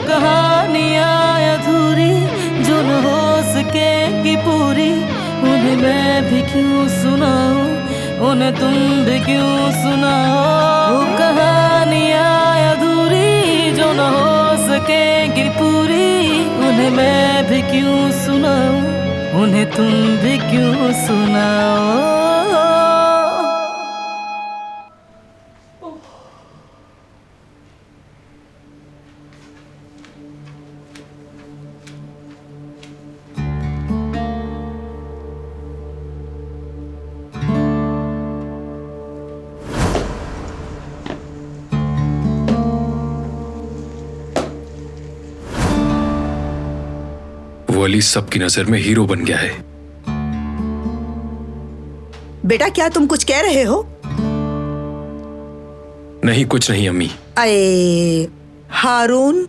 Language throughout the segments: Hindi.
कहानियाँ अधूरी जो न हो सकेगी पूरी, उन्हें मैं भी क्यों सुनाऊं, उन्हें तुम भी क्यों सुनाओ। वो कहानियाँ अधूरी जो न हो सकेगी पूरी, उन्हें मैं भी क्यों सुनाऊं, उन्हें तुम भी क्यों सुनाओ। वो अली सबकी नजर में हीरो बन गया है। बेटा क्या तुम कुछ कह रहे हो? नहीं कुछ नहीं अम्मी। अरे हारून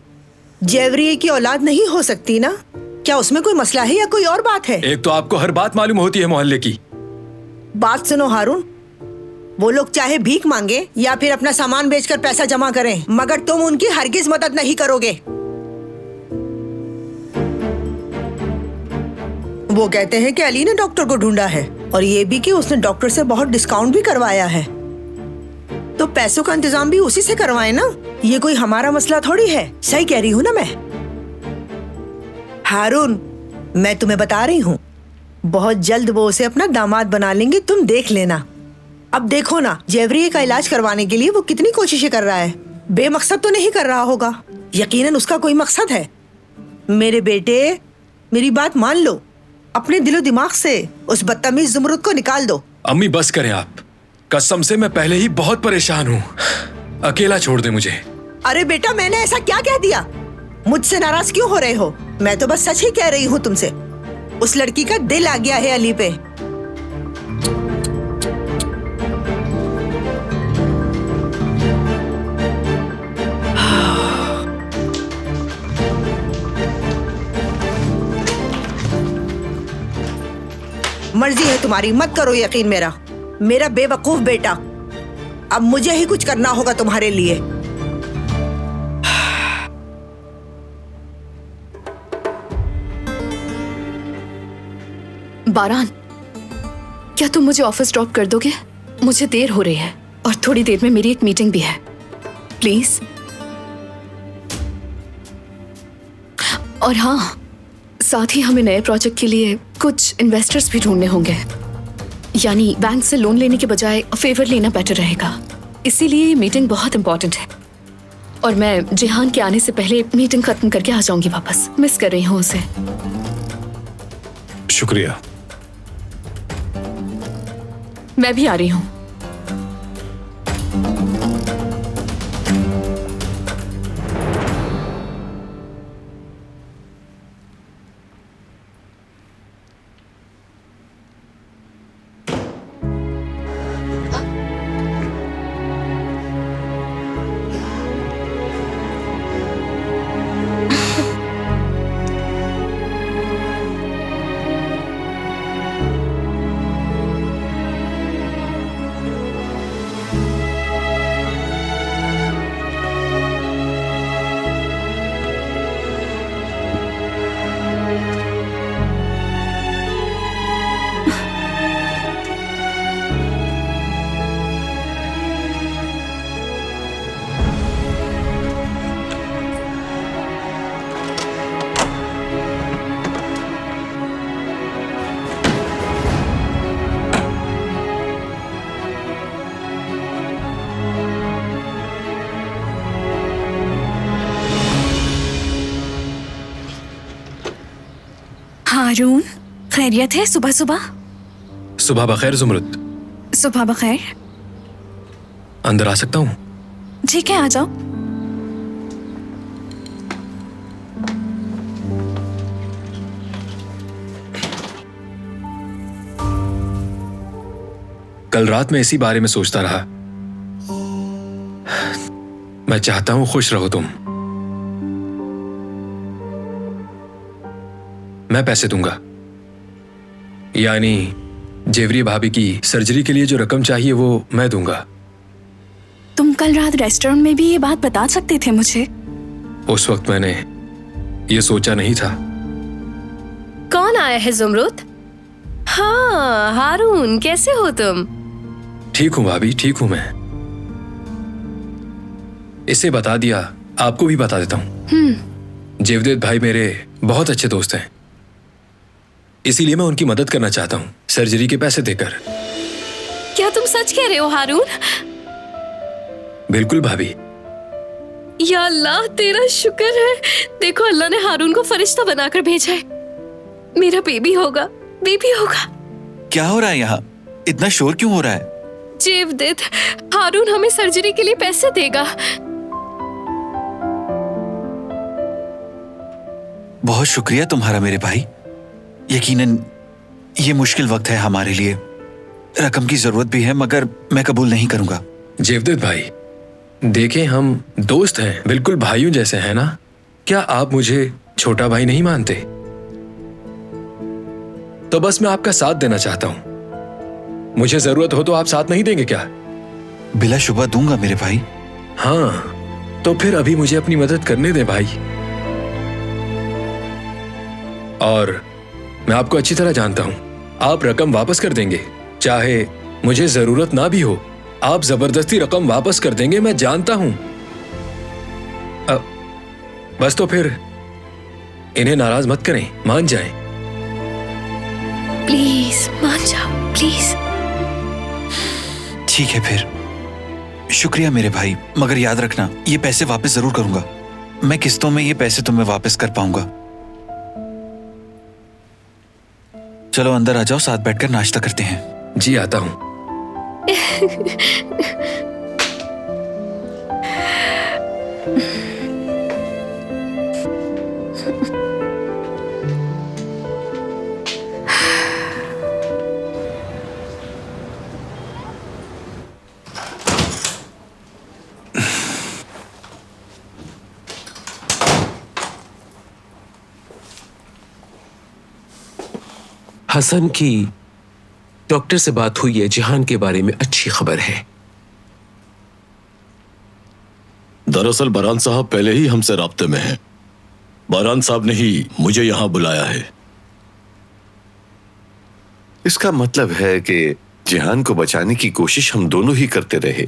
जेवरिये की औलाद नहीं हो सकती ना? क्या उसमें कोई मसला है या कोई और बात है? एक तो आपको हर बात मालूम होती है मोहल्ले की। बात सुनो हारून, वो लोग चाहे भीख मांगे या फिर अपना सामान बेचकर पैसा जमा करें, मगर तुम उनकी हरगिज मदद नहीं करोगे। वो कहते हैं कि अली ने डॉक्टर को ढूंढा है और ये भी कि उसने डॉक्टर से बहुत डिस्काउंट भी करवाया है, तो पैसों का इंतजाम भी उसी से करवाए ना। ये कोई हमारा मसला थोड़ी है। सही कह रही हूँ ना मैं? हारून मैं तुम्हें बता रही हूँ, बहुत जल्द वो उसे अपना दामाद बना लेंगे, तुम देख लेना। अब देखो ना जेवरिये का इलाज करवाने के लिए वो कितनी कोशिशें कर रहा है। बेमकसद तो नहीं कर रहा होगा, यकीनन उसका कोई मकसद है। मेरे बेटे मेरी बात मान लो, अपने दिलो दिमाग से उस बदतमीज ज़ुमरुद को निकाल दो। अम्मी बस करें आप, कसम से मैं पहले ही बहुत परेशान हूँ, अकेला छोड़ दे मुझे। अरे बेटा मैंने ऐसा क्या कह दिया? मुझसे नाराज क्यों हो रहे हो? मैं तो बस सच ही कह रही हूँ तुमसे। उस लड़की का दिल आ गया है अली पे। मर्जी है तुम्हारी, मत करो यकीन मेरा। मेरा बेवकूफ बेटा, अब मुझे ही कुछ करना होगा तुम्हारे लिए। बारान, क्या तुम मुझे ऑफिस ड्रॉप कर दोगे? मुझे देर हो रही है और थोड़ी देर में मेरी एक मीटिंग भी है, प्लीज। और हाँ, साथ ही हमें नए प्रोजेक्ट के लिए कुछ इन्वेस्टर्स भी ढूंढने होंगे, यानी बैंक से लोन लेने के बजाय फेवर लेना बेटर रहेगा। इसीलिए ये मीटिंग बहुत इंपॉर्टेंट है और मैं जिहान के आने से पहले मीटिंग खत्म करके आ जाऊंगी वापस। मिस कर रही हूँ उसे। शुक्रिया। मैं भी आ रही हूँ। हारून खैरियत है? सुबह सुबह। सुबह बखैर ज़ुमरुद। सुबह बखैर। अंदर आ सकता हूँ? ठीक है, आ जाओ। कल रात में इसी बारे में सोचता रहा। मैं चाहता हूं खुश रहो तुम। मैं पैसे दूंगा, यानी जेवरी भाभी की सर्जरी के लिए जो रकम चाहिए वो मैं दूंगा। तुम कल रात रेस्टोरेंट में भी ये बात बता सकते थे मुझे। उस वक्त मैंने ये सोचा नहीं था। कौन आया है जुमरुद? हाँ हारून, कैसे हो तुम? ठीक हूं भाभी, ठीक हूं मैं। इसे बता दिया, आपको भी बता देता हूं। जेवदेत भाई मेरे बहुत अच्छे दोस्त हैं, इसीलिए मैं उनकी मदद करना चाहता हूं सर्जरी के पैसे देकर। क्या तुम सच कह रहे हो हारून? बिल्कुल भाभी। या अल्लाह, तेरा शुक्र है। देखो, अल्लाह ने हारून को फरिश्ता बनाकर भेजा है। मेरा बेबी होगा, बेबी होगा। क्या हो रहा है यहाँ? इतना शोर क्यों हो रहा है? जेवदेत, हारून हमें सर्जरी के लिए पैसे देगा। बहुत शुक्रिया तुम्हारा मेरे भाई। यकीनन ये मुश्किल वक्त है हमारे लिए। रकम की जरूरत भी है, मगर मैं कबूल नहीं करूंगा। जेवदेत भाई, देखें हम दोस्त हैं, बिल्कुल भाइयों जैसे हैं ना। क्या आप मुझे छोटा भाई नहीं मानते? तो बस मैं आपका साथ देना चाहता हूं। मुझे जरूरत हो तो आप साथ नहीं देंगे क्या? बिला शुबा दूंगा मेरे भाई। हाँ, तो फिर अभी मुझे अपनी मदद करने दें भाई। और मैं आपको अच्छी तरह जानता हूं, आप रकम वापस कर देंगे, चाहे मुझे जरूरत ना भी हो। आप जबरदस्ती रकम वापस कर देंगे, मैं जानता हूं। बस तो फिर इन्हें नाराज मत करें, मान जाएं। प्लीज मान जाओ, प्लीज। ठीक है फिर, शुक्रिया मेरे भाई, मगर याद रखना ये पैसे वापस जरूर करूंगा। मैं किस्तों में ये पैसे तुम्हें वापस कर पाऊंगा। चलो अंदर आ जाओ, साथ बैठकर नाश्ता करते हैं। जी आता हूं। हसन की डॉक्टर से बात हुई है, जिहान के बारे में अच्छी खबर है। दरअसल बरहान साहब पहले ही हमसे राब्ते में हैं। बरहान साहब ने ही मुझे यहां बुलाया है। इसका मतलब है कि जिहान को बचाने की कोशिश हम दोनों ही करते रहे।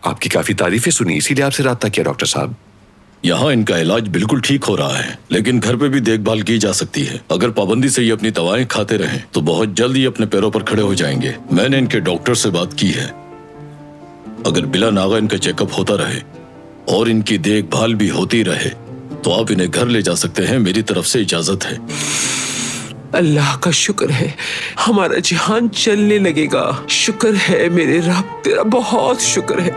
आपकी काफी तारीफें सुनी, इसीलिए आपसे राब्ता किया डॉक्टर साहब। यहाँ इनका इलाज बिल्कुल ठीक हो रहा है, लेकिन घर पे भी देखभाल की जा सकती है। अगर पाबंदी से ये अपनी दवाएं खाते रहें तो बहुत जल्द ये अपने पैरों पर खड़े हो जाएंगे। मैंने इनके डॉक्टर से बात की है। अगर बिला नागा इनका चेकअप होता रहे और इनकी देखभाल भी होती रहे तो आप इन्हें घर ले जा सकते हैं। मेरी तरफ से इजाजत है। अल्लाह का शुक्र है, हमारा जिहान चलने लगेगा। शुक्र है मेरे रब, तेरा बहुत शुक्र है।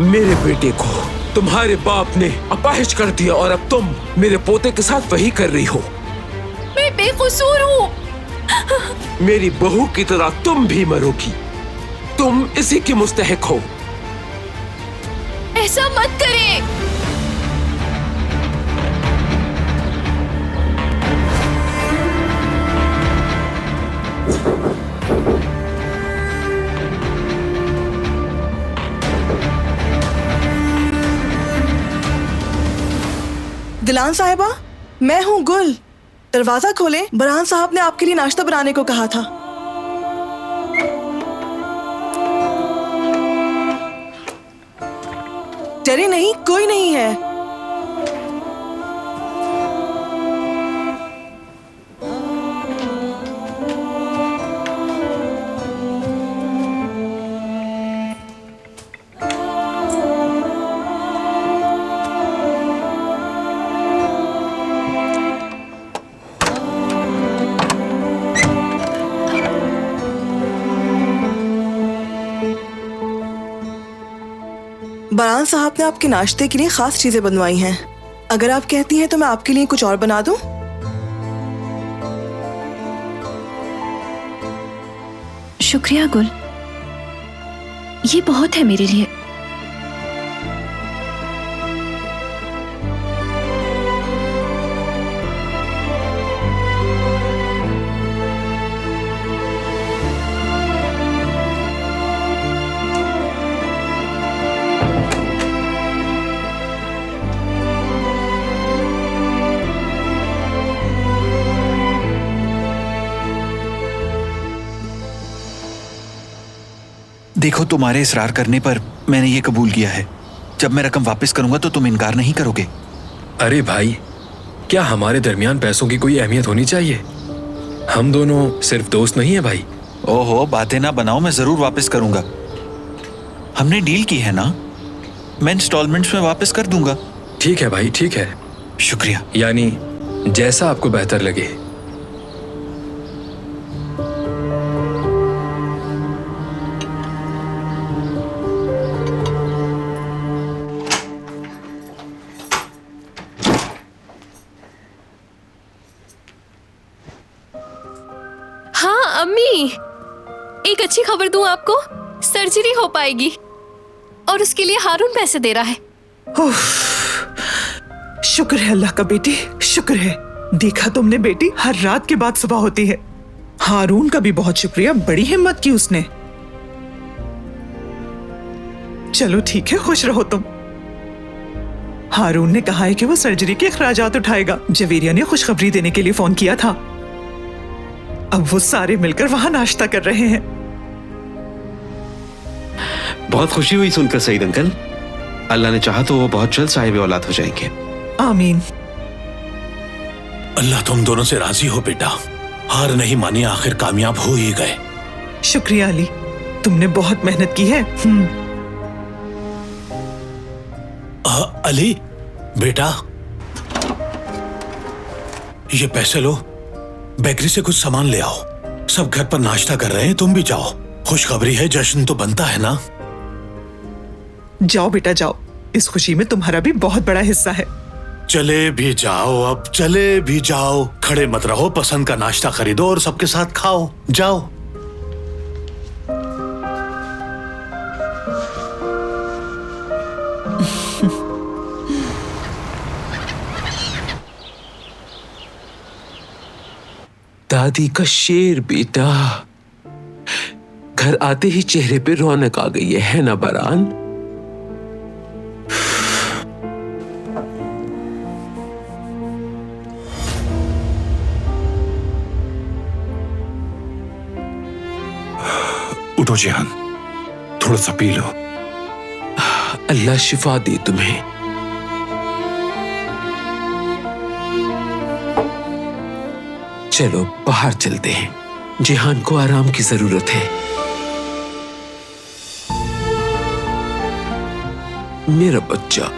मेरे बेटे को तुम्हारे बाप ने अपाहिज कर दिया और अब तुम मेरे पोते के साथ वही कर रही हो। मैं बेकसूर हूँ। मेरी बहू की तरह तुम भी मरोगी। तुम इसी की मुस्तहिक हो। ऐसा मत करें। दिलान साहिबा, मैं हूँ गुल। दरवाजा खोलें, बरहान साहब ने आपके लिए नाश्ता बनाने को कहा था। डरे नहीं, कोई नहीं है। बरहान साहब ने आपके नाश्ते के लिए खास चीजें बनवाई हैं। अगर आप कहती हैं तो मैं आपके लिए कुछ और बना दूं? शुक्रिया गुल, ये बहुत है मेरे लिए। देखो, तुम्हारे इसरार करने पर मैंने ये कबूल किया है। जब मैं रकम वापस करूंगा तो तुम इनकार नहीं करोगे? अरे भाई, क्या हमारे दरमियान पैसों की कोई अहमियत होनी चाहिए? हम दोनों सिर्फ दोस्त नहीं है भाई। ओहो, बातें ना बनाओ, मैं जरूर वापस करूंगा। हमने डील की है ना, मैं इंस्टॉलमेंट्स में वापस कर दूंगा। ठीक है भाई, ठीक है। शुक्रिया। यानी जैसा आपको बेहतर लगे। हाँ अम्मी, एक अच्छी खबर दूं आपको, सर्जरी हो पाएगी और उसके लिए हारून पैसे दे रहा है। शुक्र है अल्लाह का बेटी, शुक्र है। देखा तुमने बेटी, हर रात के बाद सुबह होती है। हारून का भी बहुत शुक्रिया, बड़ी हिम्मत की उसने। चलो ठीक है, खुश रहो तुम। हारून ने कहा है कि वो सर्जरी के अखराजात उठाएगा। जवेरिया ने खुशखबरी देने के लिए फोन किया था। अब वो सारे मिलकर वहां नाश्ता कर रहे हैं। बहुत खुशी हुई सुनकर सईद अंकल। अल्लाह ने चाहा तो वो बहुत जल्द साहिब औलाद हो जाएंगे। आमीन। अल्लाह तुम दोनों से राजी हो बेटा। हार नहीं मानी, आखिर कामयाब हो ही गए। शुक्रिया अली, तुमने बहुत मेहनत की है। अली बेटा, ये पैसे लो, बेकरी से कुछ सामान ले आओ। सब घर पर नाश्ता कर रहे हैं, तुम भी जाओ। खुशखबरी है, जश्न तो बनता है ना। जाओ बेटा जाओ, इस खुशी में तुम्हारा भी बहुत बड़ा हिस्सा है। चले भी जाओ, अब चले भी जाओ। खड़े मत रहो, पसंद का नाश्ता खरीदो और सबके साथ खाओ। जाओ। दादी का शेर बेटा। घर आते ही चेहरे पे रौनक आ गई है ना बरहान? उठो जिहान, थोड़ा सा पी लो। अल्लाह शिफा दे तुम्हें। चलो बाहर चलते हैं, जिहान को आराम की जरूरत है। मेरा बच्चा।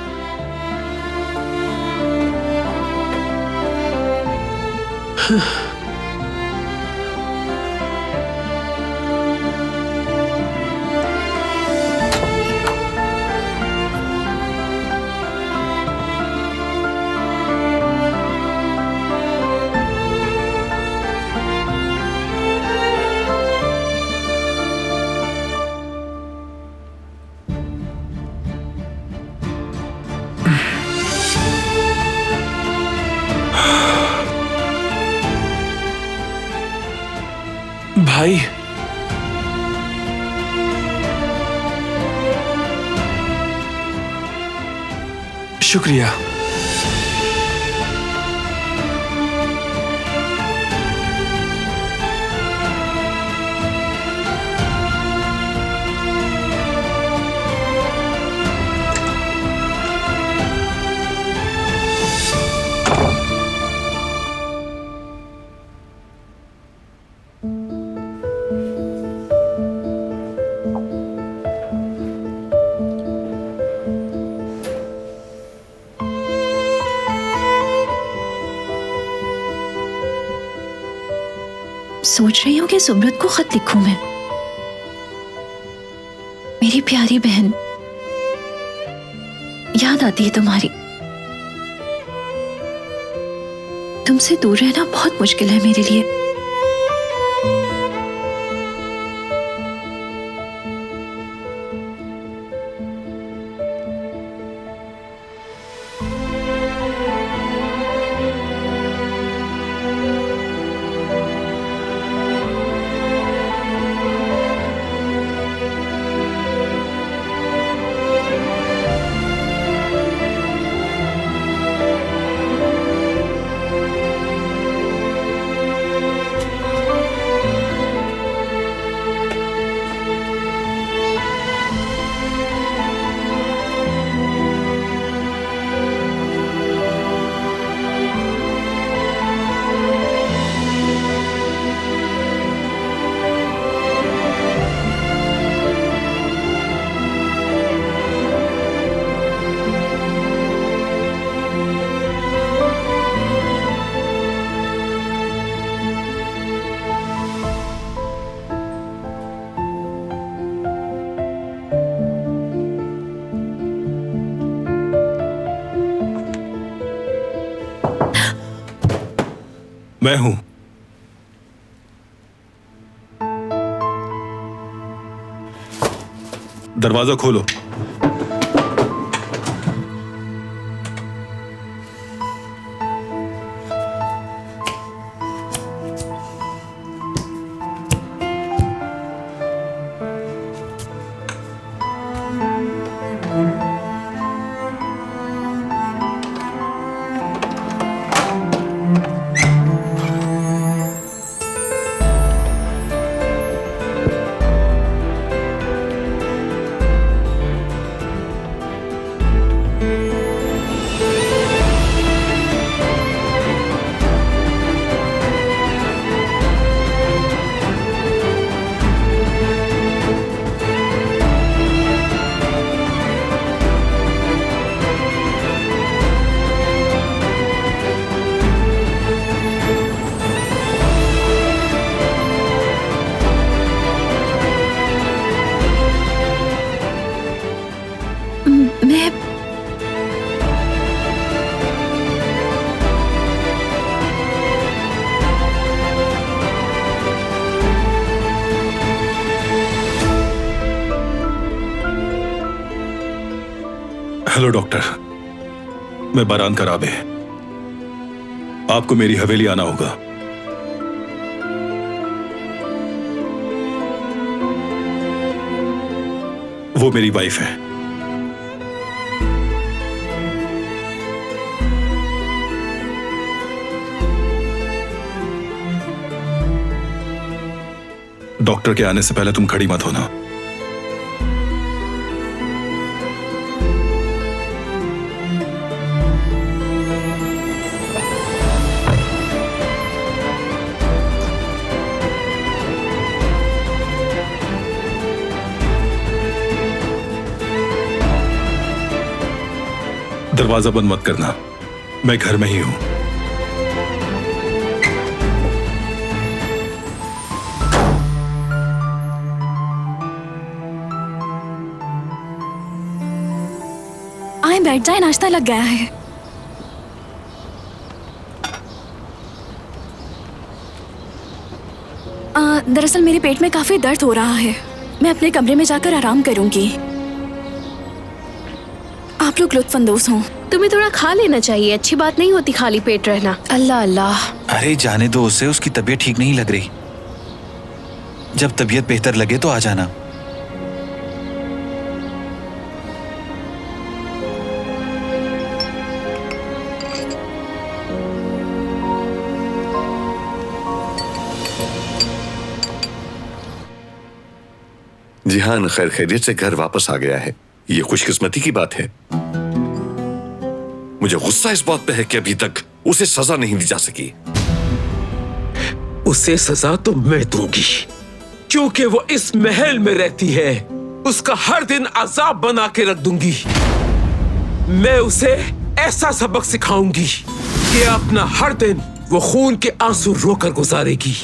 भाई, शुक्रिया। सोच रही हूँ कि सुब्रत को खत लिखूं मैं। मेरी प्यारी बहन, याद आती है तुम्हारी। तुमसे दूर रहना बहुत मुश्किल है मेरे लिए। मैं हूं। दरवाजा खोलो। हेलो डॉक्टर, मैं बारान का राबे। आपको मेरी हवेली आना होगा। वो मेरी वाइफ है। डॉक्टर के आने से पहले तुम खड़ी मत होना। दरवाजा बंद मत करना, मैं घर में ही हूं। आए बैठ जाए, नाश्ता लग गया है। दरअसल मेरे पेट में काफी दर्द हो रहा है। मैं अपने कमरे में जाकर आराम करूंगी। आप लोग लुत्फानंदोज हों। तुम्हें थोड़ा खा लेना चाहिए, अच्छी बात नहीं होती खाली पेट रहना। अल्लाह अल्लाह। अरे जाने दो उसे, उसकी तबीयत ठीक नहीं लग रही। जब तबीयत बेहतर लगे तो आ जाना। जिहान खैर खैरियत से घर वापस आ गया है, ये खुशकिस्मती की बात है। मुझे गुस्सा इस बात पे है कि अभी तक उसे सजा नहीं दी जा सकी। उसे सजा तो मैं दूंगी, क्योंकि वो इस महल में रहती है। उसका हर दिन अजाब बना के रख दूंगी। मैं उसे ऐसा सबक सिखाऊंगी कि अपना हर दिन वो खून के आंसू रोकर गुजारेगी।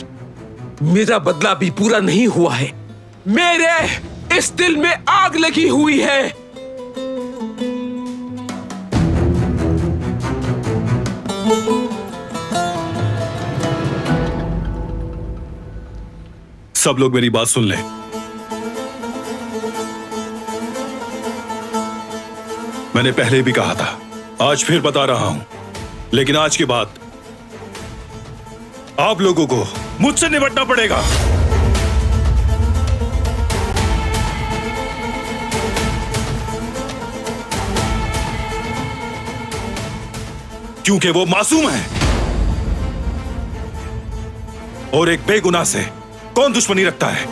मेरा बदला भी पूरा नहीं हुआ है। मेरे इस दिल में आग लगी हुई है। सब लोग मेरी बात सुन लें। मैंने पहले भी कहा था, आज फिर बता रहा हूं, लेकिन आज के बाद आप लोगों को मुझसे निपटना पड़ेगा। क्योंकि वो मासूम है और एक बेगुनाह से कौन दुश्मनी रखता है?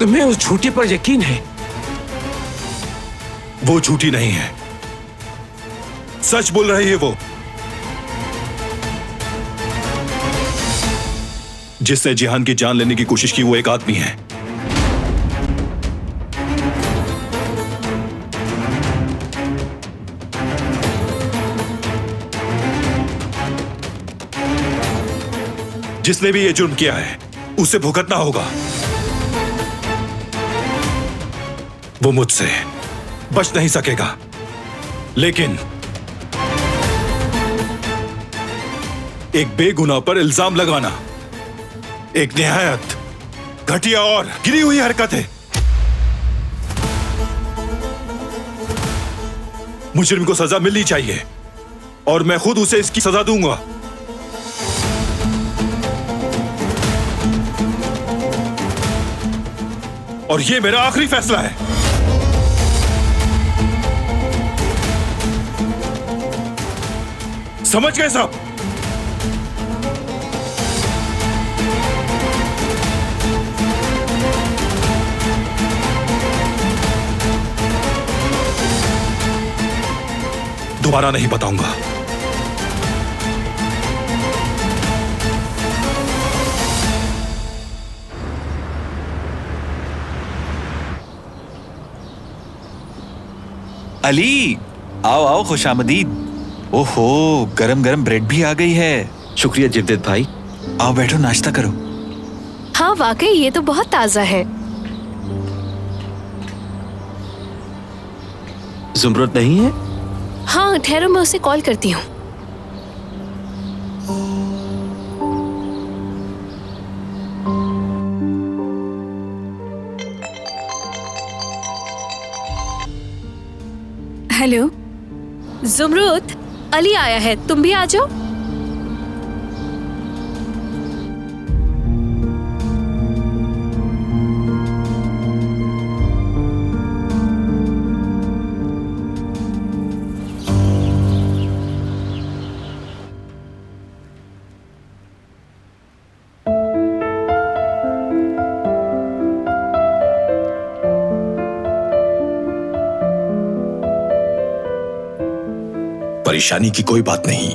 तुम्हें उस झूठी पर यकीन है? वो झूठी नहीं है, सच बोल रही है वो। जिसने जिहान की जान लेने की कोशिश की वो एक आदमी है। जिसने भी ये जुर्म किया है उसे भुगतना होगा। वो मुझसे बच नहीं सकेगा, लेकिन एक बेगुनाह पर इल्जाम लगाना एक निहायत घटिया और गिरी हुई हरकत है। मुजरिम को सजा मिलनी चाहिए और मैं खुद उसे इसकी सजा दूंगा। और ये मेरा आखिरी फैसला है। समझ गए सब? दोबारा नहीं बताऊंगा। अली, आओ आओ, खुशामदीद। ओहो, गरम गरम ब्रेड भी आ गई है। शुक्रिया जिद्दत भाई। आओ बैठो, नाश्ता करो। हाँ वाकई ये तो बहुत ताजा है। जुमरुत नहीं है? हाँ ठहरो, मैं उसे कॉल करती हूँ। हेलो जुमरुत, अली आया है, तुम भी आ जाओ। परेशानी की कोई बात नहीं,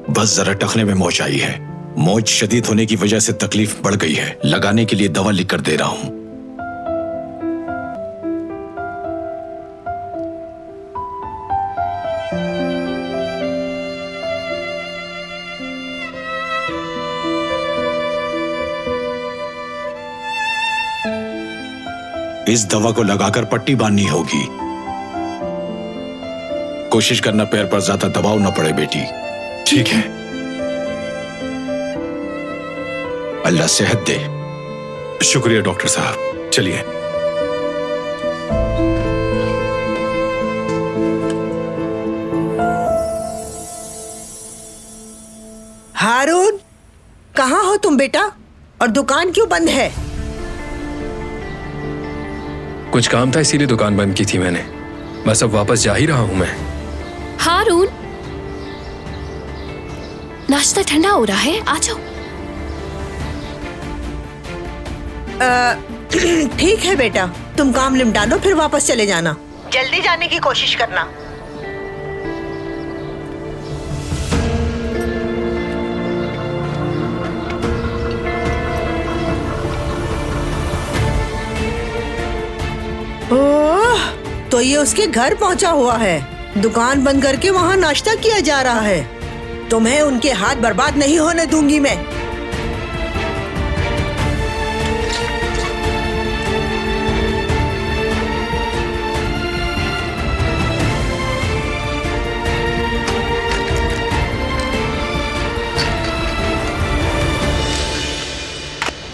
बस जरा टखने में मोच आई है। मोच शदीद होने की वजह से तकलीफ बढ़ गई है। लगाने के लिए दवा लिख कर दे रहा हूं। इस दवा को लगाकर पट्टी बांधनी होगी। कोशिश करना पैर पर ज्यादा दबाव न पड़े बेटी। ठीक है। अल्लाह सेहत दे। शुक्रिया डॉक्टर साहब, चलिए। हारून, कहाँ हो तुम बेटा? और दुकान क्यों बंद है? कुछ काम था इसीलिए दुकान बंद की थी मैंने। बस अब वापस जा ही रहा हूं मैं। हारून, नाश्ता ठंडा हो रहा है, आ जाओ। ठीक है बेटा, तुम काम निपटा लो, फिर वापस चले जाना। जल्दी जाने की कोशिश करना। ओह, तो ये उसके घर पहुंचा हुआ है। दुकान बंद करके वहाँ नाश्ता किया जा रहा है। तुम्हें उनके हाथ बर्बाद नहीं होने दूंगी मैं।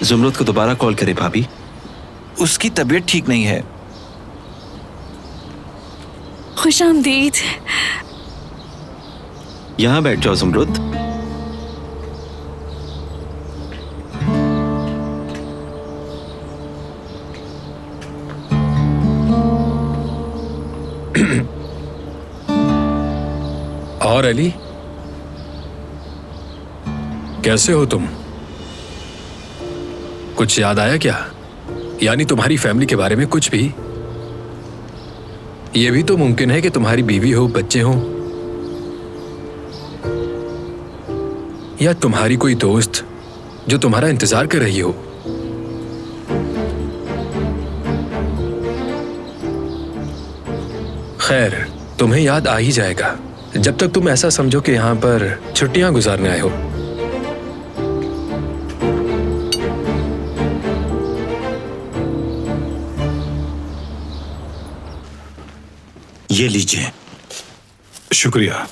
जुमरुद को दोबारा कॉल करे भाभी। उसकी तबीयत ठीक नहीं है। खुशामदीद। यहां बैठ जाओ जुमरुद। और अली, कैसे हो तुम? कुछ याद आया क्या? यानी तुम्हारी फैमिली के बारे में कुछ भी? यह भी तो मुमकिन है कि तुम्हारी बीवी हो, बच्चे हो, या तुम्हारी कोई दोस्त जो तुम्हारा इंतजार कर रही हो। खैर, तुम्हें याद आ ही जाएगा जब तक तुम ऐसा समझो कि यहां पर छुट्टियां गुजारने आए हो। ये लीजिए। शुक्रिया।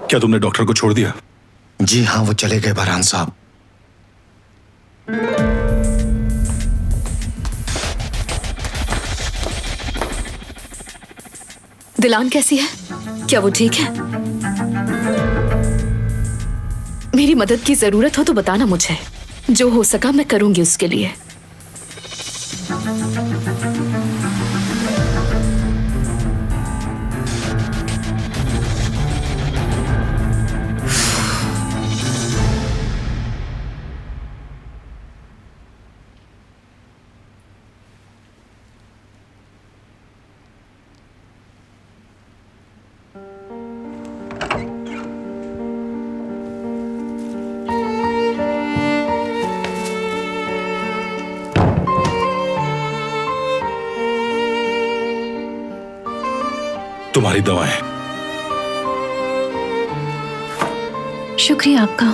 क्या तुमने डॉक्टर को छोड़ दिया? जी हाँ, वो चले गए बरहान साहब। दिलान कैसी है? क्या वो ठीक है? मेरी मदद की जरूरत हो तो बताना मुझे। जो हो सका मैं करूंगी उसके लिए। तुम्हारी दवाएं। शुक्रिया आपका।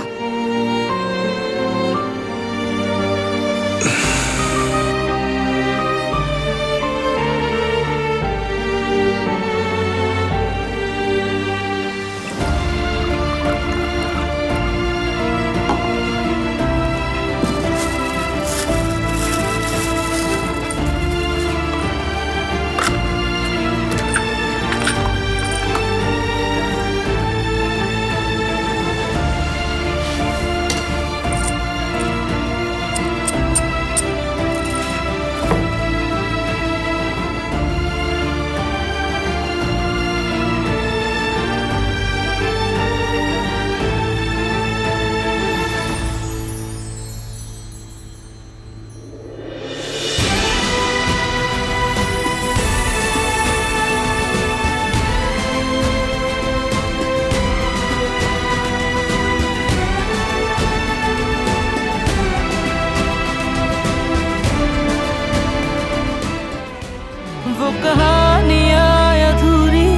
वो कहानियाँ अधूरी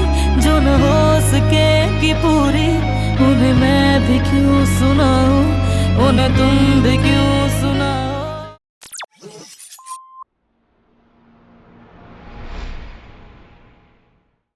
जो न हो सकेगी पूरी, उन्हें मैं भी क्यों सुनाऊं, उन्हें तुम भी क्यों